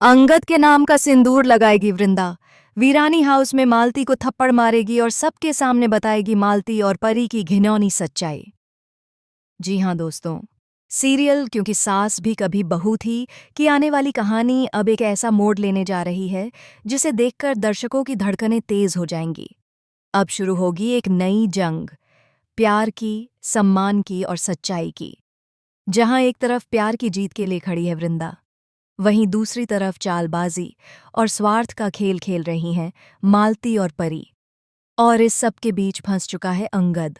अंगद के नाम का सिंदूर लगाएगी वृंदा। वीरानी हाउस में मालती को थप्पड़ मारेगी और सबके सामने बताएगी मालती और परी की घिनौनी सच्चाई। जी हाँ दोस्तों, सीरियल क्योंकि सास भी कभी बहू थी कि आने वाली कहानी अब एक ऐसा मोड़ लेने जा रही है जिसे देखकर दर्शकों की धड़कनें तेज हो जाएंगी। अब शुरू होगी एक नई जंग, प्यार की, सम्मान की और सच्चाई की। जहां एक तरफ प्यार की जीत के लिए खड़ी है वृंदा, वहीं दूसरी तरफ चालबाजी और स्वार्थ का खेल खेल रही हैं मालती और परी। और इस सब के बीच फंस चुका है अंगद,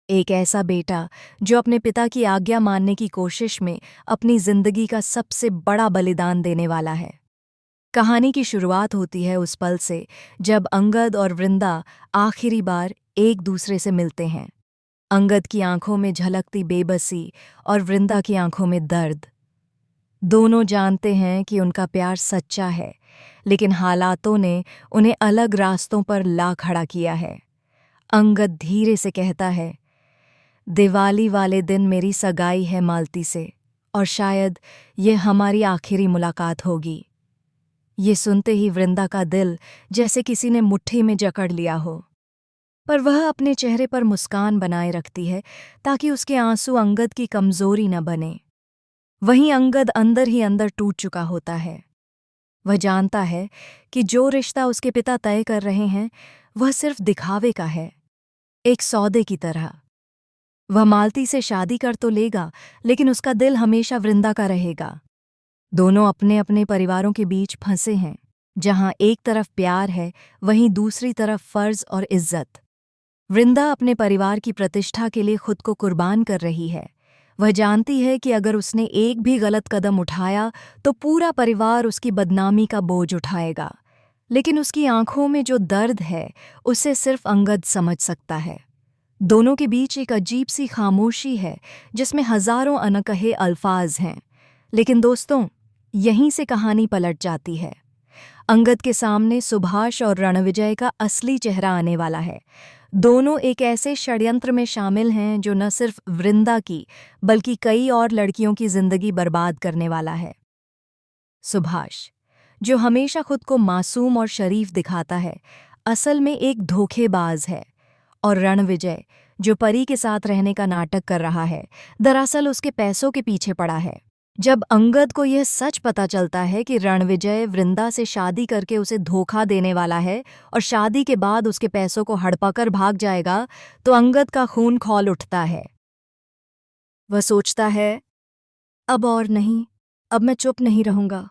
एक ऐसा बेटा जो अपने पिता की आज्ञा मानने की कोशिश में अपनी जिंदगी का सबसे बड़ा बलिदान देने वाला है। कहानी की शुरुआत होती है उस पल से जब अंगद और वृंदा आखिरी बार एक दूसरे से मिलते हैं। अंगद की आंखों में झलकती बेबसी और वृंदा की आंखों में दर्द। दोनों जानते हैं कि उनका प्यार सच्चा है, लेकिन हालातों ने उन्हें अलग रास्तों पर ला खड़ा किया है। अंगद धीरे से कहता है, दिवाली वाले दिन मेरी सगाई है मालती से और शायद ये हमारी आखिरी मुलाकात होगी। ये सुनते ही वृंदा का दिल जैसे किसी ने मुट्ठी में जकड़ लिया हो, पर वह अपने चेहरे पर मुस्कान बनाए रखती है ताकि उसके आंसू अंगद की कमजोरी न बने। वहीं अंगद अंदर ही अंदर टूट चुका होता है। वह जानता है कि जो रिश्ता उसके पिता तय कर रहे हैं वह सिर्फ दिखावे का है, एक सौदे की तरह। वह मालती से शादी कर तो लेगा, लेकिन उसका दिल हमेशा वृंदा का रहेगा। दोनों अपने अपने परिवारों के बीच फंसे हैं, जहां एक तरफ प्यार है वहीं दूसरी तरफ फर्ज और इज्जत। वृंदा अपने परिवार की प्रतिष्ठा के लिए खुद को कुर्बान कर रही है। वह जानती है कि अगर उसने एक भी गलत कदम उठाया तो पूरा परिवार उसकी बदनामी का बोझ उठाएगा। लेकिन उसकी आंखों में जो दर्द है उसे सिर्फ अंगद समझ सकता है। दोनों के बीच एक अजीब सी खामोशी है जिसमें हजारों अनकहे अल्फाज हैं। लेकिन दोस्तों, यहीं से कहानी पलट जाती है। अंगद के सामने सुभाष और रणविजय का असली चेहरा आने वाला है। दोनों एक ऐसे षड्यंत्र में शामिल हैं जो न सिर्फ वृंदा की बल्कि कई और लड़कियों की जिंदगी बर्बाद करने वाला है। सुभाष, जो हमेशा खुद को मासूम और शरीफ दिखाता है, असल में एक धोखेबाज है। और रणविजय, जो परी के साथ रहने का नाटक कर रहा है, दरअसल उसके पैसों के पीछे पड़ा है। जब अंगद को यह सच पता चलता है कि रणविजय वृंदा से शादी करके उसे धोखा देने वाला है और शादी के बाद उसके पैसों को हड़पाकर भाग जाएगा, तो अंगद का खून खौल उठता है। वह सोचता है, अब और नहीं, अब मैं चुप नहीं रहूंगा।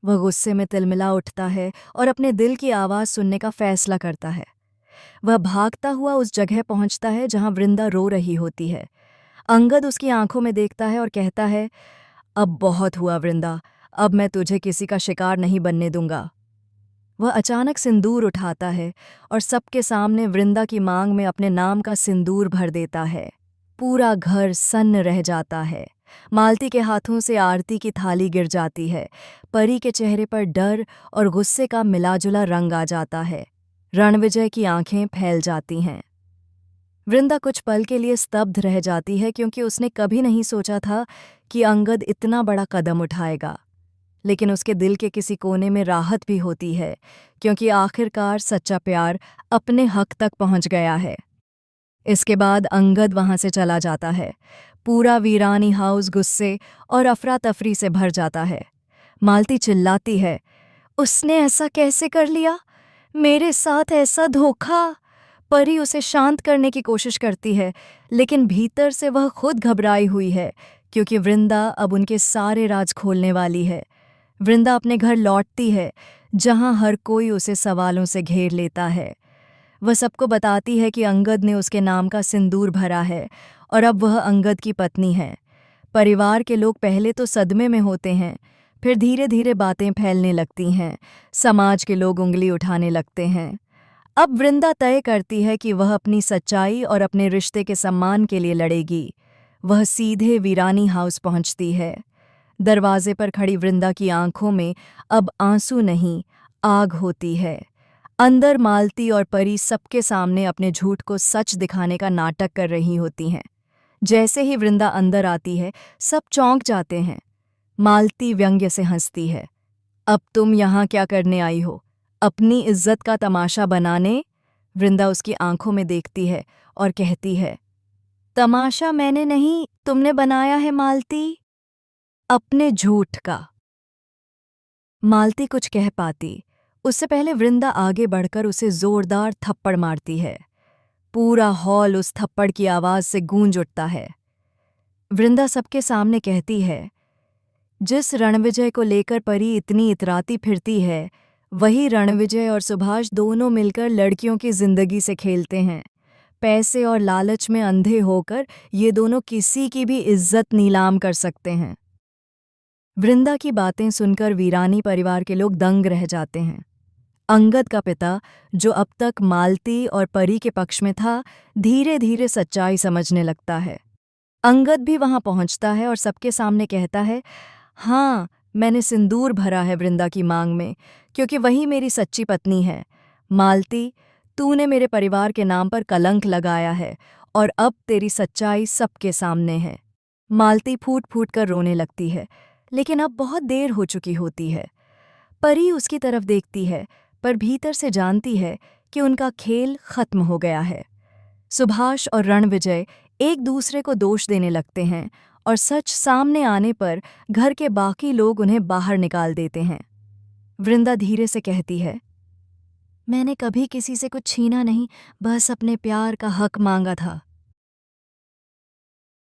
वह गुस्से में तिलमिला उठता है और अपने दिल की आवाज़ सुनने का फैसला करता है। वह भागता हुआ उस जगह पहुंचता है जहां वृंदा रो रही होती है। अंगद उसकी आंखों में देखता है और कहता है, अब बहुत हुआ वृंदा, अब मैं तुझे किसी का शिकार नहीं बनने दूंगा। वह अचानक सिंदूर उठाता है और सबके सामने वृंदा की मांग में अपने नाम का सिंदूर भर देता है। पूरा घर सन्न रह जाता है। मालती के हाथों से आरती की थाली गिर जाती है। परी के चेहरे पर डर और गुस्से का मिलाजुला रंग आ जाता है। रणविजय की आंखें फैल जाती हैं। वृंदा कुछ पल के लिए स्तब्ध रह जाती है क्योंकि उसने कभी नहीं सोचा था कि अंगद इतना बड़ा कदम उठाएगा। लेकिन उसके दिल के किसी कोने में राहत भी होती है, क्योंकि आखिरकार सच्चा प्यार अपने हक तक पहुंच गया है। इसके बाद अंगद वहां से चला जाता है। पूरा वीरानी हाउस गुस्से और अफरा तफरी से भर जाता है। मालती चिल्लाती है, उसने ऐसा कैसे कर लिया? मेरे साथ ऐसा धोखा! परी उसे शांत करने की कोशिश करती है, लेकिन भीतर से वह खुद घबराई हुई है, क्योंकि वृंदा अब उनके सारे राज खोलने वाली है। वृंदा अपने घर लौटती है, जहां हर कोई उसे सवालों से घेर लेता है। वह सबको बताती है कि अंगद ने उसके नाम का सिंदूर भरा है और अब वह अंगद की पत्नी है। परिवार के लोग पहले तो सदमे में होते हैं, फिर धीरे धीरे बातें फैलने लगती हैं। समाज के लोग उंगली उठाने लगते हैं। अब वृंदा तय करती है कि वह अपनी सच्चाई और अपने रिश्ते के सम्मान के लिए लड़ेगी। वह सीधे वीरानी हाउस पहुंचती है। दरवाजे पर खड़ी वृंदा की आंखों में अब आंसू नहीं, आग होती है। अंदर मालती और परी सबके सामने अपने झूठ को सच दिखाने का नाटक कर रही होती हैं। जैसे ही वृंदा अंदर आती है, सब चौंक जाते हैं। मालती व्यंग्य से हंसती है। अब तुम यहाँ क्या करने आई हो? अपनी इज्जत का तमाशा बनाने? वृंदा उसकी आंखों में देखती है और कहती है, तमाशा मैंने नहीं, तुमने बनाया है मालती, अपने झूठ का। मालती कुछ कह पाती, उससे पहले वृंदा आगे बढ़कर उसे जोरदार थप्पड़ मारती है। पूरा हॉल उस थप्पड़ की आवाज से गूंज उठता है। वृंदा सबके सामने कहती है, जिस रणविजय को लेकर परी इतनी इतराती फिरती है, वही रणविजय और सुभाष दोनों मिलकर लड़कियों की जिंदगी से खेलते हैं। पैसे और लालच में अंधे होकर ये दोनों किसी की भी इज्जत नीलाम कर सकते हैं। वृंदा की बातें सुनकर वीरानी परिवार के लोग दंग रह जाते हैं। अंगद का पिता, जो अब तक मालती और परी के पक्ष में था, धीरे धीरे सच्चाई समझने लगता है। अंगद भी वहां पहुंचता है और सबके सामने कहता है, हाँ, मैंने सिंदूर भरा है वृंदा की मांग में, क्योंकि वही मेरी सच्ची पत्नी है। मालती, तूने मेरे परिवार के नाम पर कलंक लगाया है और अब तेरी सच्चाई सबके सामने है। मालती फूट फूट कर रोने लगती है, लेकिन अब बहुत देर हो चुकी होती है। परी उसकी तरफ देखती है, पर भीतर से जानती है कि उनका खेल खत्म हो गया है। सुभाष और रणविजय एक दूसरे को दोष देने लगते हैं और सच सामने आने पर घर के बाकी लोग उन्हें बाहर निकाल देते हैं। वृंदा धीरे से कहती है, मैंने कभी किसी से कुछ छीना नहीं, बस अपने प्यार का हक मांगा था।